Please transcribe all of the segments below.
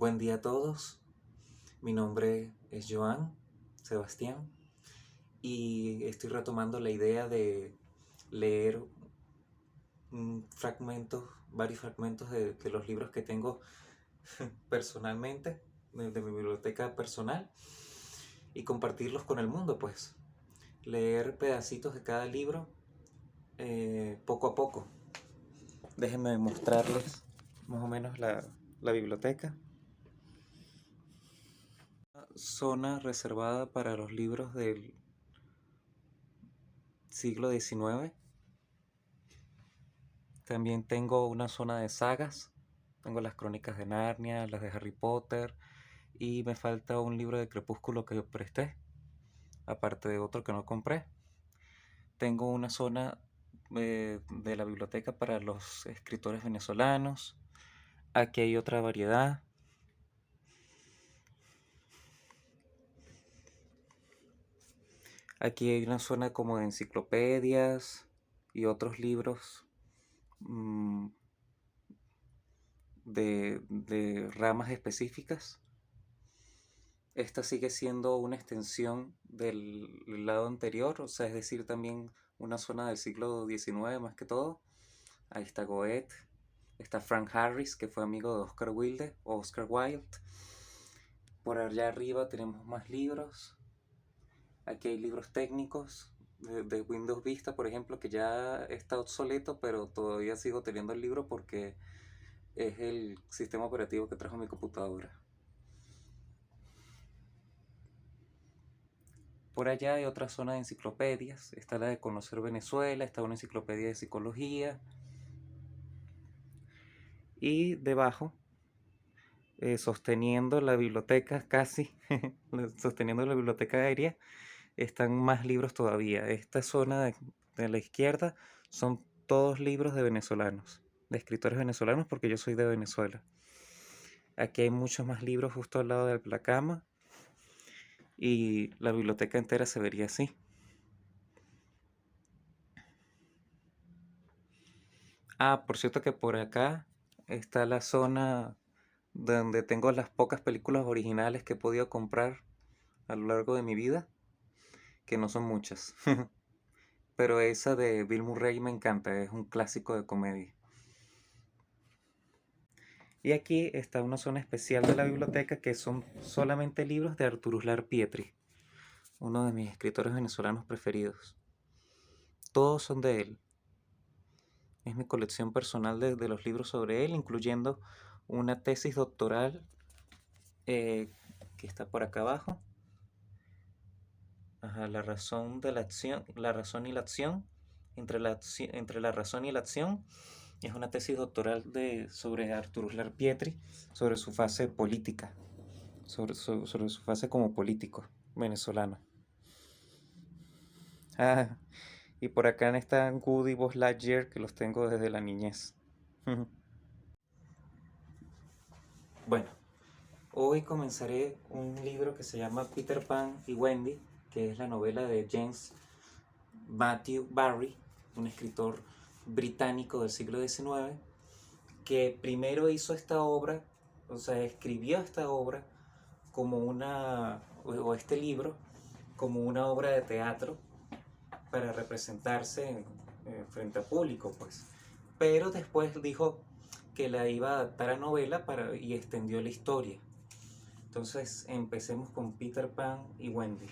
Buen día a todos, mi nombre es Joan Sebastián y estoy retomando la idea de leer varios fragmentos de los libros que tengo personalmente, de mi biblioteca personal y compartirlos con el mundo, pues leer pedacitos de cada libro poco a poco. Déjenme mostrarles más o menos la biblioteca. Zona reservada para los libros del siglo XIX. También tengo una zona de sagas. Tengo las crónicas de Narnia, las de Harry Potter y me falta un libro de Crepúsculo que presté, aparte de otro que no compré. Tengo una zona de la biblioteca para los escritores venezolanos. Aquí hay otra variedad. Aquí hay una zona como de enciclopedias y otros libros de ramas específicas. Esta sigue siendo una extensión del lado anterior, o sea, es decir, también una zona del siglo XIX más que todo. Ahí está Goethe, está Frank Harris, que fue amigo de Oscar Wilde, o Oscar Wilde. Por allá arriba tenemos más libros. Aquí hay libros técnicos de Windows Vista, por ejemplo, que ya está obsoleto, pero todavía sigo teniendo el libro porque es el sistema operativo que trajo mi computadora. Por allá hay otra zona de enciclopedias. Está la de Conocer Venezuela, está una enciclopedia de psicología. Y debajo, sosteniendo la biblioteca casi, sosteniendo la biblioteca aérea, están más libros todavía. Esta zona de la izquierda son todos libros de venezolanos, de escritores venezolanos, porque yo soy de Venezuela. Aquí hay muchos más libros justo al lado de la cama y la biblioteca entera se vería así. Ah, por cierto que por acá está la zona donde tengo las pocas películas originales que he podido comprar a lo largo de mi vida, que no son muchas. Pero esa de Bill Murray me encanta, es un clásico de comedia. Y aquí está una zona especial de la biblioteca que son solamente libros de Arturo Uslar Pietri, uno de mis escritores venezolanos preferidos. Todos son de él. Es mi colección personal de los libros sobre él, incluyendo una tesis doctoral eh, que está por acá abajo. Ajá, la razón de la acción, la razón y la acción, entre la razón y la acción. Es una tesis doctoral sobre Arturo Uslar Pietri, sobre su fase política, sobre su fase como político venezolano. Ah, y por acá están Woody y Buzz Lightyear, que los tengo desde la niñez. Bueno, hoy comenzaré un libro que se llama Peter Pan y Wendy, que es la novela de James Matthew Barrie, un escritor británico del siglo XIX, que primero hizo esta obra, o sea, escribió esta obra como o este libro, como una obra de teatro para representarse frente a público, pues. Pero después dijo que la iba a adaptar a novela y extendió la historia. Entonces empecemos con Peter Pan y Wendy,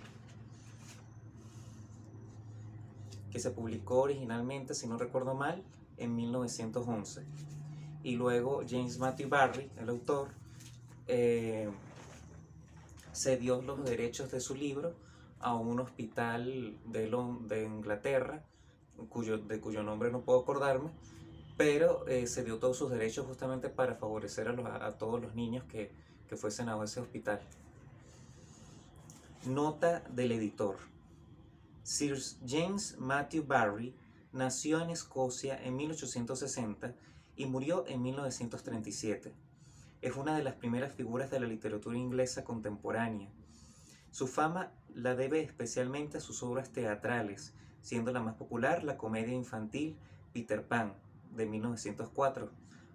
que se publicó originalmente, si no recuerdo mal, en 1911. Y luego James Matthew Barrie, el autor, cedió los derechos de su libro a un hospital de Inglaterra, de cuyo nombre no puedo acordarme, pero cedió todos sus derechos justamente para favorecer a todos los niños que fuesen a ese hospital. Nota del editor. Sir James Matthew Barrie nació en Escocia en 1860 y murió en 1937. Es una de las primeras figuras de la literatura inglesa contemporánea. Su fama la debe especialmente a sus obras teatrales, siendo la más popular la comedia infantil Peter Pan, de 1904,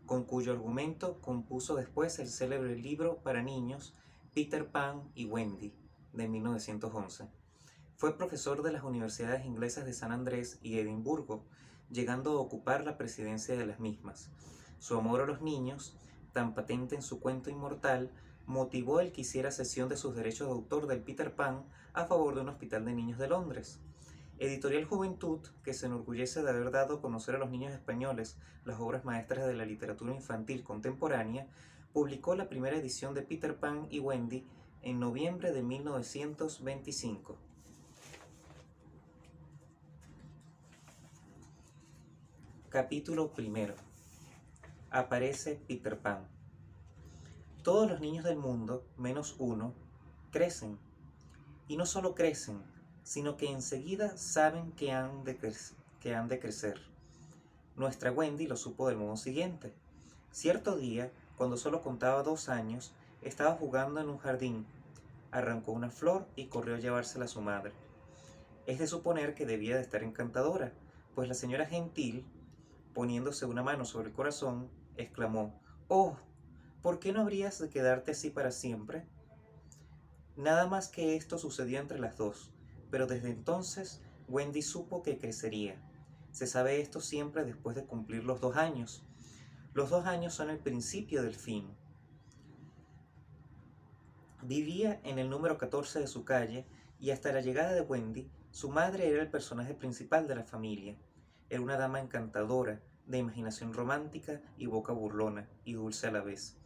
con cuyo argumento compuso después el célebre libro para niños Peter Pan y Wendy, de 1911. Fue profesor de las universidades inglesas de San Andrés y Edimburgo, llegando a ocupar la presidencia de las mismas. Su amor a los niños, tan patente en su cuento inmortal, motivó el que hiciera cesión de sus derechos de autor del Peter Pan a favor de un hospital de niños de Londres. Editorial Juventud, que se enorgullece de haber dado a conocer a los niños españoles las obras maestras de la literatura infantil contemporánea, publicó la primera edición de Peter Pan y Wendy en noviembre de 1925. Capítulo primero. Aparece Peter Pan. Todos los niños del mundo, menos uno, crecen. Y no solo crecen, sino que enseguida saben que han de crecer. Nuestra Wendy lo supo del modo siguiente. Cierto día, cuando solo contaba 2 años, estaba jugando en un jardín. Arrancó una flor y corrió a llevársela a su madre. Es de suponer que debía de estar encantadora, pues la señora Gentil, poniéndose una mano sobre el corazón, exclamó: «¡Oh! ¿Por qué no habrías de quedarte así para siempre?». Nada más que esto sucedió entre las dos, pero desde entonces Wendy supo que crecería. Se sabe esto siempre después de cumplir los 2 años. Los 2 años son el principio del fin. Vivía en el número 14 de su calle y hasta la llegada de Wendy, su madre era el personaje principal de la familia. Era una dama encantadora, de imaginación romántica y boca burlona y dulce a la vez.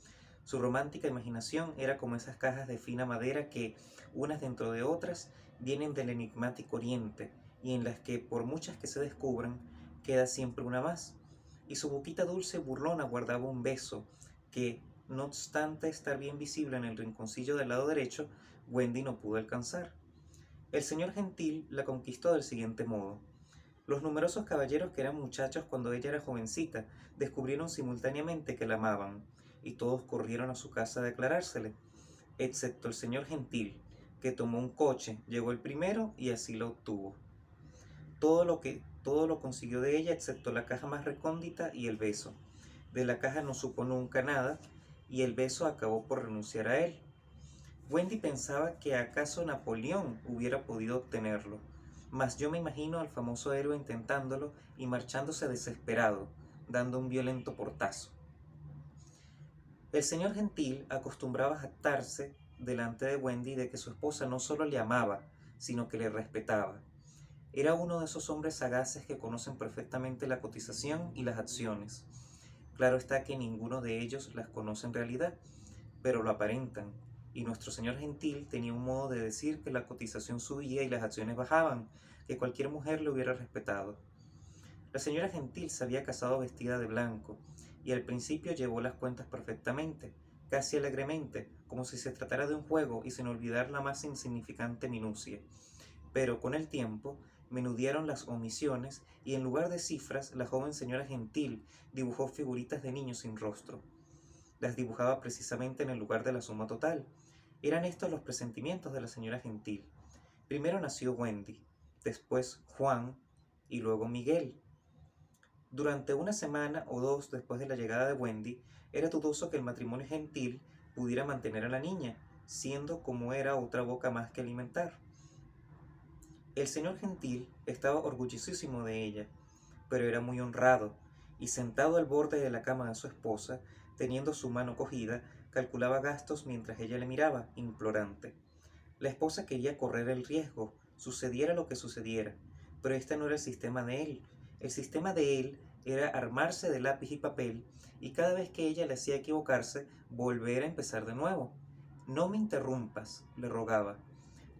Su romántica imaginación era como esas cajas de fina madera que, unas dentro de otras, vienen del enigmático oriente y en las que, por muchas que se descubran, queda siempre una más. Y su boquita dulce y burlona guardaba un beso que, no obstante estar bien visible en el rinconcillo del lado derecho, Wendy no pudo alcanzar. El señor Gentil la conquistó del siguiente modo. Los numerosos caballeros que eran muchachos cuando ella era jovencita descubrieron simultáneamente que la amaban, y todos corrieron a su casa a declarársele, excepto el señor Gentil, que tomó un coche, llegó el primero y así lo obtuvo. Todo lo consiguió de ella excepto la caja más recóndita y el beso. De la caja no supo nunca nada, y el beso acabó por renunciar a él. Wendy pensaba que acaso Napoleón hubiera podido obtenerlo, mas yo me imagino al famoso héroe intentándolo y marchándose desesperado, dando un violento portazo. El señor Gentil acostumbraba a jactarse delante de Wendy de que su esposa no solo le amaba, sino que le respetaba. Era uno de esos hombres sagaces que conocen perfectamente la cotización y las acciones. Claro está que ninguno de ellos las conoce en realidad, pero lo aparentan, y nuestro señor Gentil tenía un modo de decir que la cotización subía y las acciones bajaban, que cualquier mujer le hubiera respetado. La señora Gentil se había casado vestida de blanco, y al principio llevó las cuentas perfectamente, casi alegremente, como si se tratara de un juego y sin olvidar la más insignificante minucia. Pero con el tiempo menudearon las omisiones y en lugar de cifras la joven señora Gentil dibujó figuritas de niños sin rostro. Las dibujaba precisamente en el lugar de la suma total. Eran estos los presentimientos de la señora Gentil. Primero nació Wendy, después Juan y luego Miguel. Durante una semana o 2 después de la llegada de Wendy, era dudoso que el matrimonio Gentil pudiera mantener a la niña, siendo como era otra boca más que alimentar. El señor Gentil estaba orgullosísimo de ella, pero era muy honrado, y sentado al borde de la cama de su esposa, teniendo su mano cogida, calculaba gastos mientras ella le miraba, implorante. La esposa quería correr el riesgo, sucediera lo que sucediera, pero este no era el sistema de él. El sistema de él era armarse de lápiz y papel, y cada vez que ella le hacía equivocarse, volver a empezar de nuevo. «No me interrumpas», le rogaba.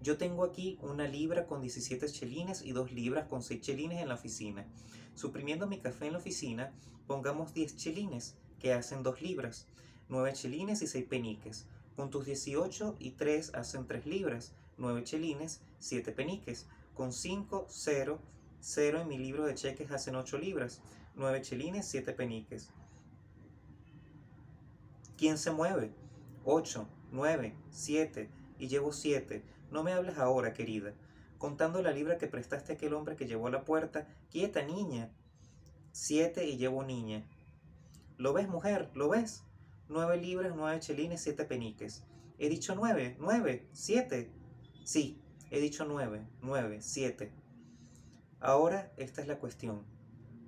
«Yo tengo aquí 1 libra con 17 chelines y 2 libras con 6 chelines en la oficina. Suprimiendo mi café en la oficina, pongamos 10 chelines, que hacen 2 libras, 9 chelines y 6 peniques. Con tus 18 y 3 hacen 3 libras, 9 chelines, 7 peniques. Con 5, 0, 0 en mi libro de cheques hacen 8 libras, 9 chelines, 7 peniques. ¿Quién se mueve? 8, 9, 7, y llevo 7. No me hables ahora, querida. Contando la libra que prestaste a aquel hombre que llevó a la puerta. Quieta, niña. 7 y llevo niña. ¿Lo ves, mujer? ¿Lo ves? 9 libras, 9 chelines, 7 peniques. He dicho 9, 9, 7. Sí, he dicho 9, 9, 7. Ahora esta es la cuestión.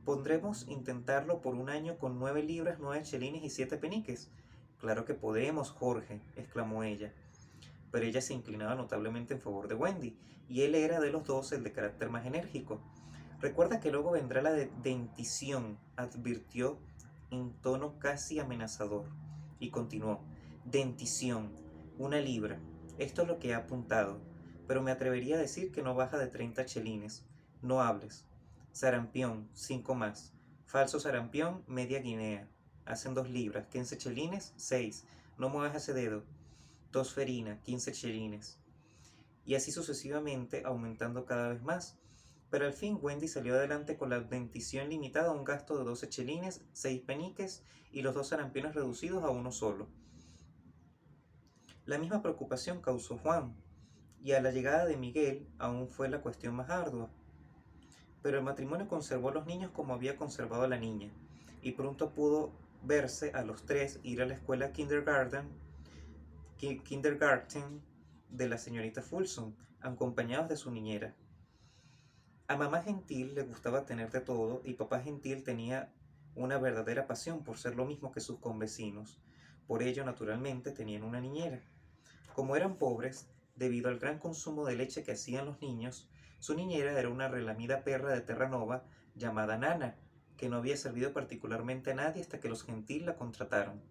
¿Podremos intentarlo por un año con 9 libras, 9 chelines y 7 peniques? Claro que podemos, Jorge, exclamó ella. Pero ella se inclinaba notablemente en favor de Wendy, y él era de los dos el de carácter más enérgico. Recuerda que luego vendrá la dentición, advirtió en tono casi amenazador, y continuó: dentición, 1 libra. Esto es lo que he apuntado, pero me atrevería a decir que no baja de 30 chelines. No hables. Sarampión, 5 más. Falso sarampión, media guinea. Hacen 2 libras, 15 chelines, 6. No muevas ese dedo. Tosferina, 15 chelines. Y así sucesivamente, aumentando cada vez más. Pero al fin Wendy salió adelante con la dentición limitada a un gasto de 12 chelines, 6 peniques y los 2 sarampiones reducidos a uno solo. La misma preocupación causó Juan, y a la llegada de Miguel aún fue la cuestión más ardua. Pero el matrimonio conservó a los niños como había conservado a la niña, y pronto pudo verse a los tres ir a la escuela kindergarten de la señorita Fulson, acompañados de su niñera. A mamá Gentil le gustaba tener de todo, y papá Gentil tenía una verdadera pasión por ser lo mismo que sus convecinos. Por ello, naturalmente, tenían una niñera. Como eran pobres, debido al gran consumo de leche que hacían los niños, su niñera era una relamida perra de Terranova llamada Nana, que no había servido particularmente a nadie hasta que los Gentil la contrataron.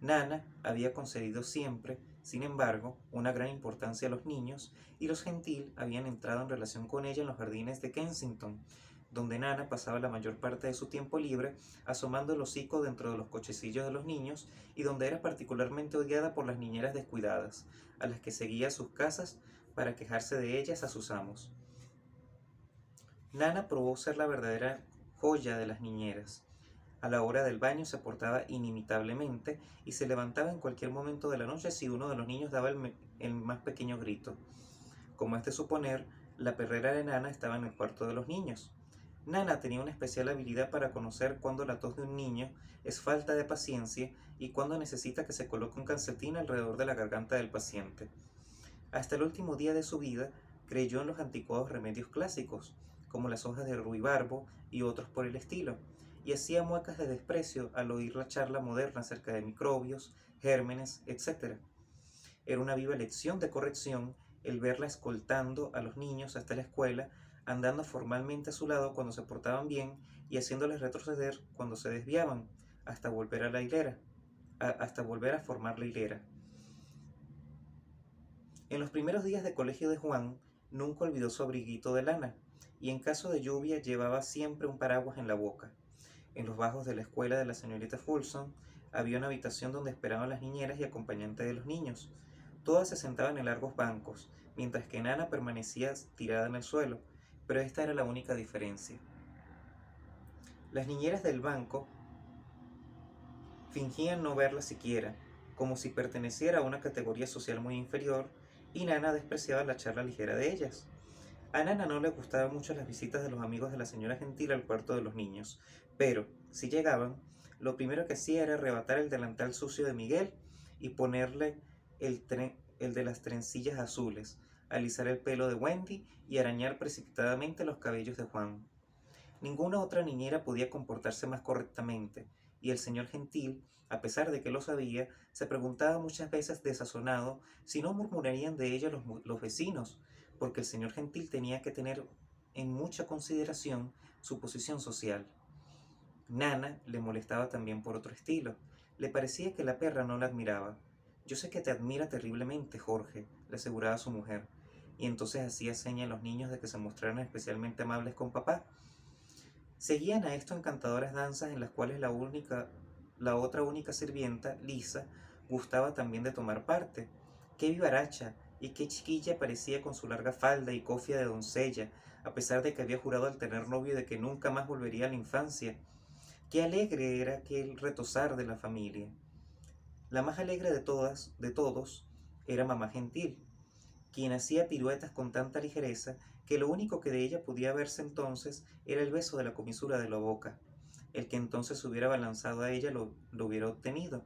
Nana había concedido siempre, sin embargo, una gran importancia a los niños, y los Gentil habían entrado en relación con ella en los jardines de Kensington, donde Nana pasaba la mayor parte de su tiempo libre asomando el hocico dentro de los cochecillos de los niños, y donde era particularmente odiada por las niñeras descuidadas, a las que seguía a sus casas para quejarse de ellas a sus amos. Nana probó ser la verdadera joya de las niñeras. A la hora del baño se portaba inimitablemente y se levantaba en cualquier momento de la noche si uno de los niños daba el más pequeño grito. Como es de suponer, la perrera de Nana estaba en el cuarto de los niños. Nana tenía una especial habilidad para conocer cuándo la tos de un niño es falta de paciencia y cuándo necesita que se coloque un calcetín alrededor de la garganta del paciente. Hasta el último día de su vida creyó en los anticuados remedios clásicos, como las hojas de ruibarbo y otros por el estilo, y hacía muecas de desprecio al oír la charla moderna acerca de microbios, gérmenes, etc. Era una viva lección de corrección el verla escoltando a los niños hasta la escuela, andando formalmente a su lado cuando se portaban bien y haciéndoles retroceder cuando se desviaban, hasta volver a formar la hilera. En los primeros días de colegio de Juan, nunca olvidó su abriguito de lana, y en caso de lluvia llevaba siempre un paraguas en la boca. En los bajos de la escuela de la señorita Fulson había una habitación donde esperaban las niñeras y acompañantes de los niños. Todas se sentaban en largos bancos, mientras que Nana permanecía tirada en el suelo, pero esta era la única diferencia. Las niñeras del banco fingían no verla siquiera, como si perteneciera a una categoría social muy inferior, y Nana despreciaba la charla ligera de ellas. A Nana no le gustaban mucho las visitas de los amigos de la señora Gentil al cuarto de los niños, pero, si llegaban, lo primero que hacía era arrebatar el delantal sucio de Miguel y ponerle el de las trencillas azules, alisar el pelo de Wendy y arañar precipitadamente los cabellos de Juan. Ninguna otra niñera podía comportarse más correctamente, y el señor Gentil, a pesar de que lo sabía, se preguntaba muchas veces desazonado si no murmurarían de ella los vecinos, porque el señor Gentil tenía que tener en mucha consideración su posición social. Nana le molestaba también por otro estilo. Le parecía que la perra no la admiraba. «Yo sé que te admira terriblemente, Jorge», le aseguraba su mujer, y entonces hacía seña a los niños de que se mostraran especialmente amables con papá. Seguían a esto encantadoras danzas en las cuales la otra única sirvienta, Lisa, gustaba también de tomar parte. ¡Qué vivaracha! Y qué chiquilla parecía con su larga falda y cofia de doncella, a pesar de que había jurado al tener novio de que nunca más volvería a la infancia. ¡Qué alegre era aquel retozar de la familia! La más alegre de todos, era mamá Gentil, quien hacía piruetas con tanta ligereza que lo único que de ella podía verse entonces era el beso de la comisura de la boca. El que entonces hubiera balanzado a ella lo hubiera obtenido.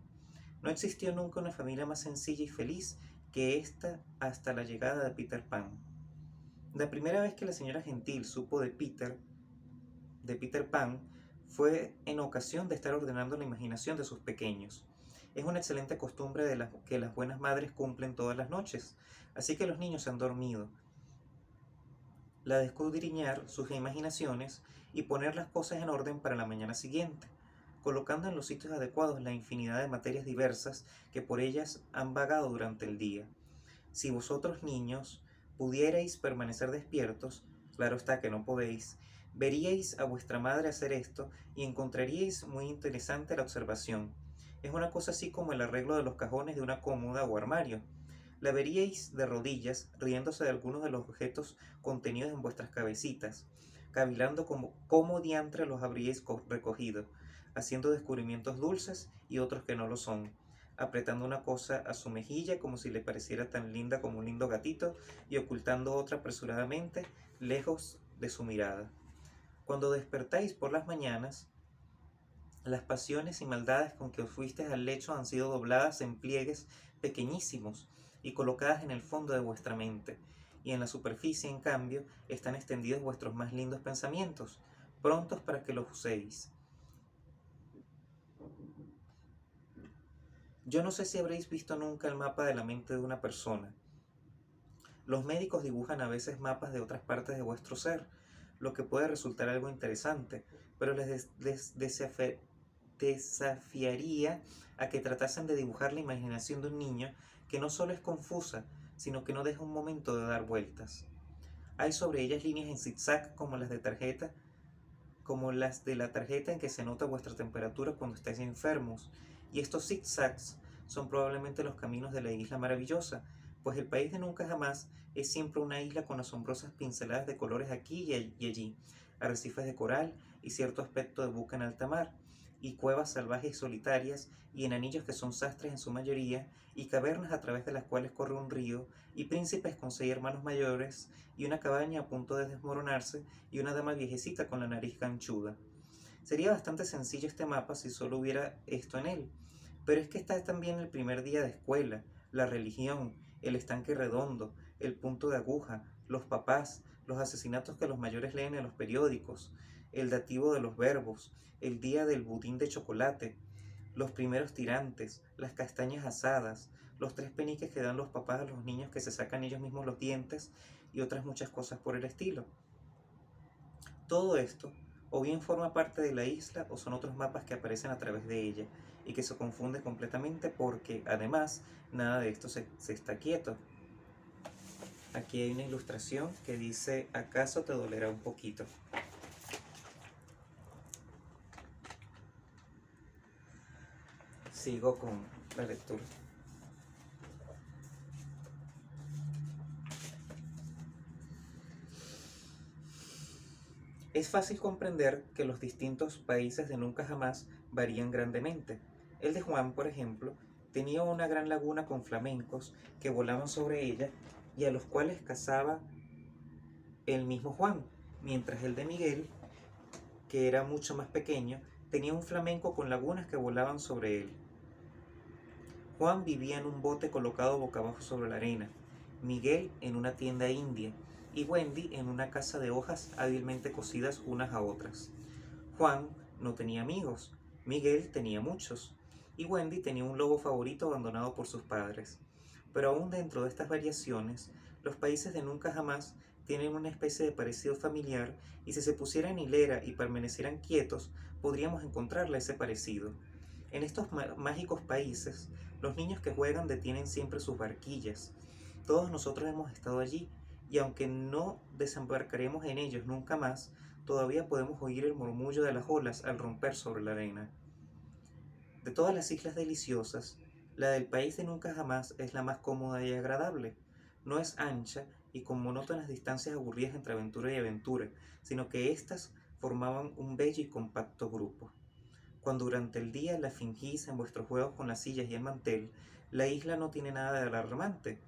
No existió nunca una familia más sencilla y feliz que esta hasta la llegada de Peter Pan. La primera vez que la señora Gentil supo de Peter Pan, fue en ocasión de estar ordenando la imaginación de sus pequeños. Es una excelente costumbre que las buenas madres cumplen todas las noches, así que los niños han dormido. La de escudriñar sus imaginaciones y poner las cosas en orden para la mañana siguiente, colocando en los sitios adecuados la infinidad de materias diversas que por ellas han vagado durante el día. Si vosotros, niños, pudierais permanecer despiertos, claro está que no podéis, veríais a vuestra madre hacer esto y encontraríais muy interesante la observación. Es una cosa así como el arreglo de los cajones de una cómoda o armario. La veríais de rodillas, riéndose de algunos de los objetos contenidos en vuestras cabecitas, cavilando cómo diantre los habríais recogido, haciendo descubrimientos dulces y otros que no lo son, apretando una cosa a su mejilla como si le pareciera tan linda como un lindo gatito y ocultando otra apresuradamente lejos de su mirada. Cuando despertáis por las mañanas, las pasiones y maldades con que os fuisteis al lecho han sido dobladas en pliegues pequeñísimos y colocadas en el fondo de vuestra mente, y en la superficie, en cambio, están extendidos vuestros más lindos pensamientos, prontos para que los uséis. Yo no sé si habréis visto nunca el mapa de la mente de una persona. Los médicos dibujan a veces mapas de otras partes de vuestro ser, lo que puede resultar algo interesante, pero les desafiaría a que tratasen de dibujar la imaginación de un niño que no solo es confusa, sino que no deja un momento de dar vueltas. Hay sobre ellas líneas en zigzag como las de la tarjeta en que se nota vuestra temperatura cuando estáis enfermos, y estos zigzags son probablemente los caminos de la isla maravillosa, pues el país de nunca jamás es siempre una isla con asombrosas pinceladas de colores aquí y allí, arrecifes de coral y cierto aspecto de buca en alta mar, y cuevas salvajes y solitarias, y enanillos que son sastres en su mayoría, y cavernas a través de las cuales corre un río, y príncipes con 6 hermanos mayores, y una cabaña a punto de desmoronarse, y una dama viejecita con la nariz ganchuda. Sería bastante sencillo este mapa si solo hubiera esto en él, pero es que está también el primer día de escuela, la religión, el estanque redondo, el punto de aguja, los papás, los asesinatos que los mayores leen en los periódicos, el dativo de los verbos, el día del budín de chocolate, los primeros tirantes, las castañas asadas, los 3 peniques que dan los papás a los niños que se sacan ellos mismos los dientes y otras muchas cosas por el estilo. Todo esto o bien forma parte de la isla o son otros mapas que aparecen a través de ella y que se confunde completamente porque además nada de esto se está quieto. Aquí hay una ilustración que dice: ¿acaso te dolerá un poquito? Sigo con la lectura. Es fácil comprender que los distintos países de nunca jamás varían grandemente. El de Juan, por ejemplo, tenía una gran laguna con flamencos que volaban sobre ella y a los cuales cazaba el mismo Juan, mientras el de Miguel, que era mucho más pequeño, tenía un flamenco con lagunas que volaban sobre él. Juan vivía en un bote colocado boca abajo sobre la arena, Miguel en una tienda india y Wendy en una casa de hojas hábilmente cosidas unas a otras. Juan no tenía amigos, Miguel tenía muchos, y Wendy tenía un lobo favorito abandonado por sus padres. Pero aún dentro de estas variaciones, los países de nunca jamás tienen una especie de parecido familiar, y si se pusieran en hilera y permanecieran quietos, podríamos encontrarle ese parecido. En estos mágicos países, los niños que juegan detienen siempre sus barquillas. Todos nosotros hemos estado allí, y aunque no desembarcaremos en ellos nunca más, todavía podemos oír el murmullo de las olas al romper sobre la arena. De todas las islas deliciosas, la del país de nunca jamás es la más cómoda y agradable. No es ancha y con monótonas distancias aburridas entre aventura y aventura, sino que éstas formaban un bello y compacto grupo. Cuando durante el día la fingís en vuestros juegos con las sillas y el mantel, la isla no tiene nada de alarmante.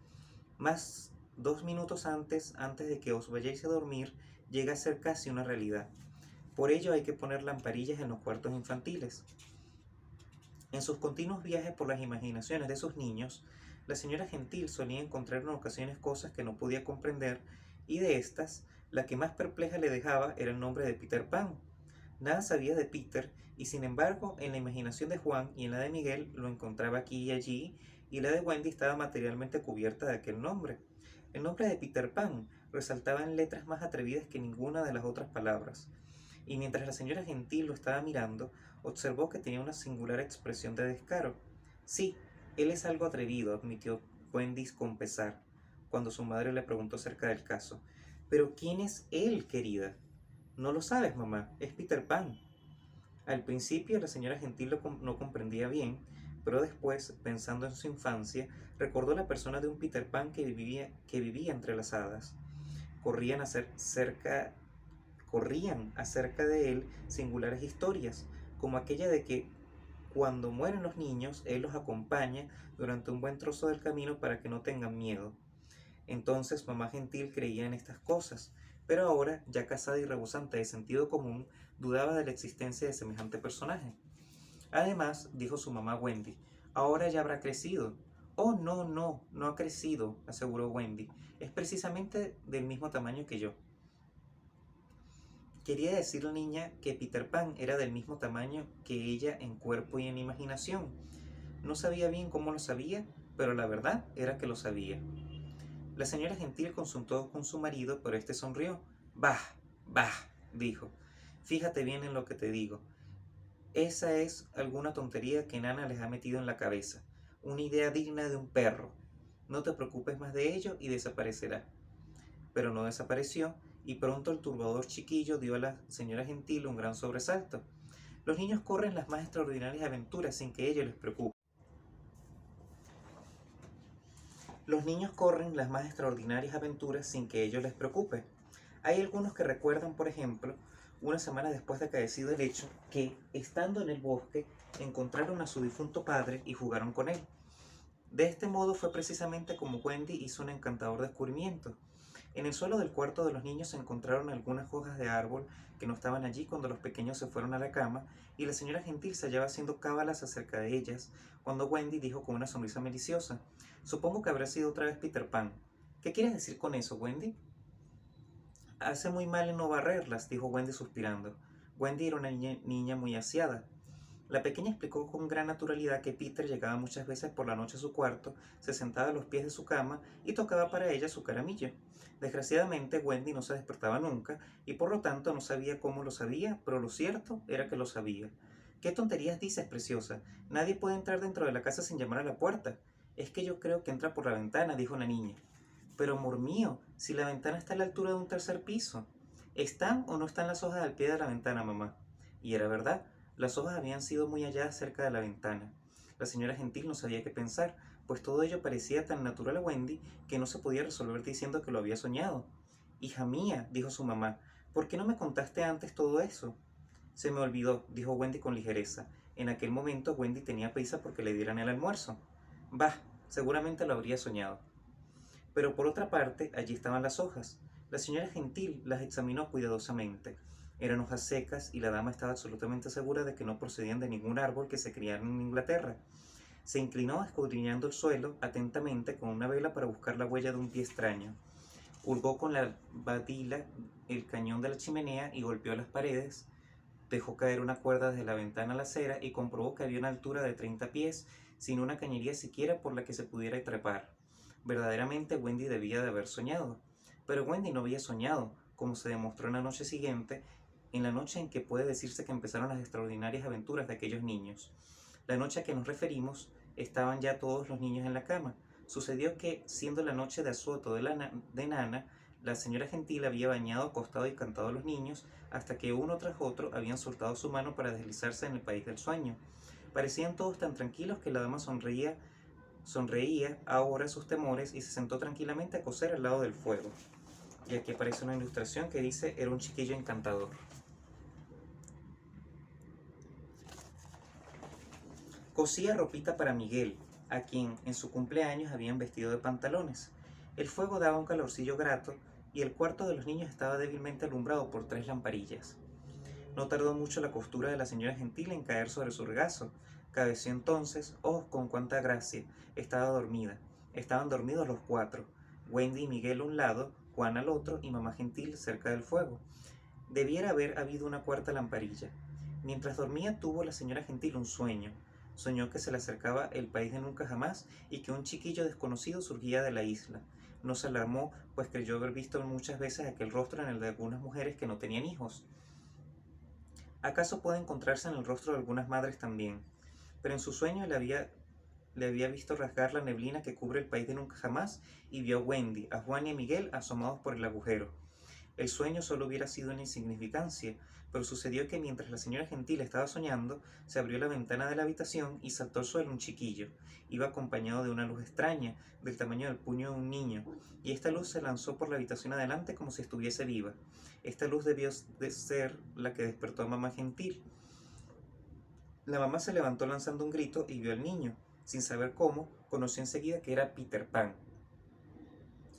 Más 2 minutos antes de que os vayáis a dormir, llega a ser casi una realidad. Por ello hay que poner lamparillas en los cuartos infantiles. En sus continuos viajes por las imaginaciones de sus niños, la señora Gentil solía encontrar en ocasiones cosas que no podía comprender, y de estas, la que más perpleja le dejaba era el nombre de Peter Pan. Nada sabía de Peter, y sin embargo, en la imaginación de Juan y en la de Miguel lo encontraba aquí y allí, y la de Wendy estaba materialmente cubierta de aquel nombre. El nombre de Peter Pan resaltaba en letras más atrevidas que ninguna de las otras palabras, y mientras la señora Gentil lo estaba mirando, observó que tenía una singular expresión de descaro. Sí, él es algo atrevido, admitió Wendy con pesar, cuando su madre le preguntó acerca del caso. Pero ¿quién es él, querida? No lo sabes, mamá, es Peter Pan. Al principio la señora Gentil no comprendía bien, pero después, pensando en su infancia, recordó la persona de un Peter Pan que vivía entre las hadas. Corrían a ser cerca Corrían acerca de él singulares historias, como aquella de que cuando mueren los niños, él los acompaña durante un buen trozo del camino para que no tengan miedo. Entonces mamá Gentil creía en estas cosas, pero ahora, ya casada y rebosante de sentido común, dudaba de la existencia de semejante personaje. Además, dijo su mamá Wendy, ahora ya habrá crecido. Oh, no, no, no ha crecido, aseguró Wendy. Es precisamente del mismo tamaño que yo. Quería decir la niña que Peter Pan era del mismo tamaño que ella en cuerpo y en imaginación. No sabía bien cómo lo sabía, pero la verdad era que lo sabía. La señora Gentil consultó con su marido, pero este sonrió. Bah, bah, dijo. Fíjate bien en lo que te digo. Esa es alguna tontería que Nana les ha metido en la cabeza. Una idea digna de un perro. No te preocupes más de ello y desaparecerá. Pero no desapareció, y pronto el turbador chiquillo dio a la señora Gentil un gran sobresalto. Los niños corren las más extraordinarias aventuras sin que ello les preocupe. Los niños corren las más extraordinarias aventuras sin que ello les preocupe. Hay algunos que recuerdan, por ejemplo, una semana después de acaecido el hecho, que, estando en el bosque, encontraron a su difunto padre y jugaron con él. De este modo fue precisamente como Wendy hizo un encantador descubrimiento. En el suelo del cuarto de los niños se encontraron algunas hojas de árbol que no estaban allí cuando los pequeños se fueron a la cama, y la señora Gentil se hallaba haciendo cábalas acerca de ellas, cuando Wendy dijo con una sonrisa maliciosa: Supongo que habrá sido otra vez Peter Pan. ¿Qué quieres decir con eso, Wendy? Hace muy mal en no barrerlas, dijo Wendy suspirando. Wendy era una niña muy aseada. La pequeña explicó con gran naturalidad que Peter llegaba muchas veces por la noche a su cuarto, se sentaba a los pies de su cama y tocaba para ella su caramillo. Desgraciadamente, Wendy no se despertaba nunca y por lo tanto no sabía cómo lo sabía, pero lo cierto era que lo sabía. ¿Qué tonterías dices, preciosa? Nadie puede entrar dentro de la casa sin llamar a la puerta. Es que yo creo que entra por la ventana, dijo la niña. Pero amor mío, si la ventana está a la altura de un tercer piso. ¿Están o no están las hojas al pie de la ventana, mamá? Y era verdad, las hojas habían sido muy allá cerca de la ventana. La señora Gentil no sabía qué pensar, pues todo ello parecía tan natural a Wendy que no se podía resolver diciendo que lo había soñado. Hija mía, dijo su mamá, ¿por qué no me contaste antes todo eso? Se me olvidó, dijo Wendy con ligereza. En aquel momento Wendy tenía prisa porque le dieran el almuerzo. Bah, seguramente lo habría soñado. Pero por otra parte, allí estaban las hojas. La señora Gentil las examinó cuidadosamente. Eran hojas secas y la dama estaba absolutamente segura de que no procedían de ningún árbol que se criara en Inglaterra. Se inclinó escudriñando el suelo atentamente con una vela para buscar la huella de un pie extraño. Hurgó con la badila el cañón de la chimenea y golpeó las paredes. Dejó caer una cuerda desde la ventana a la acera y comprobó que había una altura de 30 pies, sin una cañería siquiera por la que se pudiera trepar. Verdaderamente Wendy debía de haber soñado. Pero Wendy no había soñado, como se demostró en la noche siguiente, en la noche en que puede decirse que empezaron las extraordinarias aventuras de aquellos niños. La noche a que nos referimos, estaban ya todos los niños en la cama. Sucedió que, siendo la noche de asueto de Nana, la señora Gentil había bañado, acostado y cantado a los niños, hasta que uno tras otro habían soltado su mano para deslizarse en el país del sueño. Parecían todos tan tranquilos que la dama sonreía ahora sus temores y se sentó tranquilamente a coser al lado del fuego. Y aquí aparece una ilustración que dice: era un chiquillo encantador. Cosía ropita para Miguel, a quien en su cumpleaños habían vestido de pantalones. El fuego daba un calorcillo grato y el cuarto de los niños estaba débilmente alumbrado por 3 lamparillas. No tardó mucho la costura de la señora Gentil en caer sobre su regazo. Cabeció entonces, oh, con cuánta gracia, estaba dormida. Estaban dormidos los cuatro, Wendy y Miguel a un lado, Juan al otro y mamá Gentil cerca del fuego. Debiera haber habido una cuarta lamparilla. Mientras dormía tuvo la señora Gentil un sueño. Soñó que se le acercaba el país de nunca jamás y que un chiquillo desconocido surgía de la isla. No se alarmó, pues creyó haber visto muchas veces aquel rostro en el de algunas mujeres que no tenían hijos. ¿Acaso puede encontrarse en el rostro de algunas madres también? Pero en su sueño le había visto rasgar la neblina que cubre el país de nunca jamás y vio a Wendy, a Juan y a Miguel asomados por el agujero. El sueño solo hubiera sido una insignificancia, pero sucedió que mientras la señora Gentil estaba soñando, se abrió la ventana de la habitación y saltó al suelo un chiquillo. Iba acompañado de una luz extraña, del tamaño del puño de un niño, y esta luz se lanzó por la habitación adelante como si estuviese viva. Esta luz debió de ser la que despertó a mamá Gentil. La mamá se levantó lanzando un grito y vio al niño. Sin saber cómo, conoció enseguida que era Peter Pan.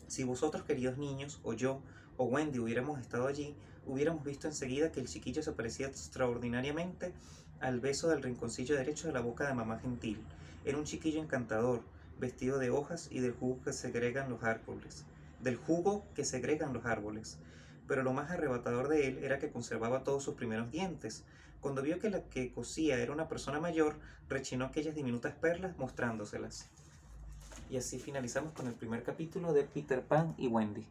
Si vosotros, queridos niños, o yo, o Wendy hubiéramos estado allí, hubiéramos visto enseguida que el chiquillo se parecía extraordinariamente al beso del rinconcillo derecho de la boca de mamá Gentil. Era un chiquillo encantador, vestido de hojas y del jugo que segregan los árboles. Pero lo más arrebatador de él era que conservaba todos sus primeros dientes. Cuando vio que la que cosía era una persona mayor, rechinó aquellas diminutas perlas mostrándoselas. Y así finalizamos con el primer capítulo de Peter Pan y Wendy.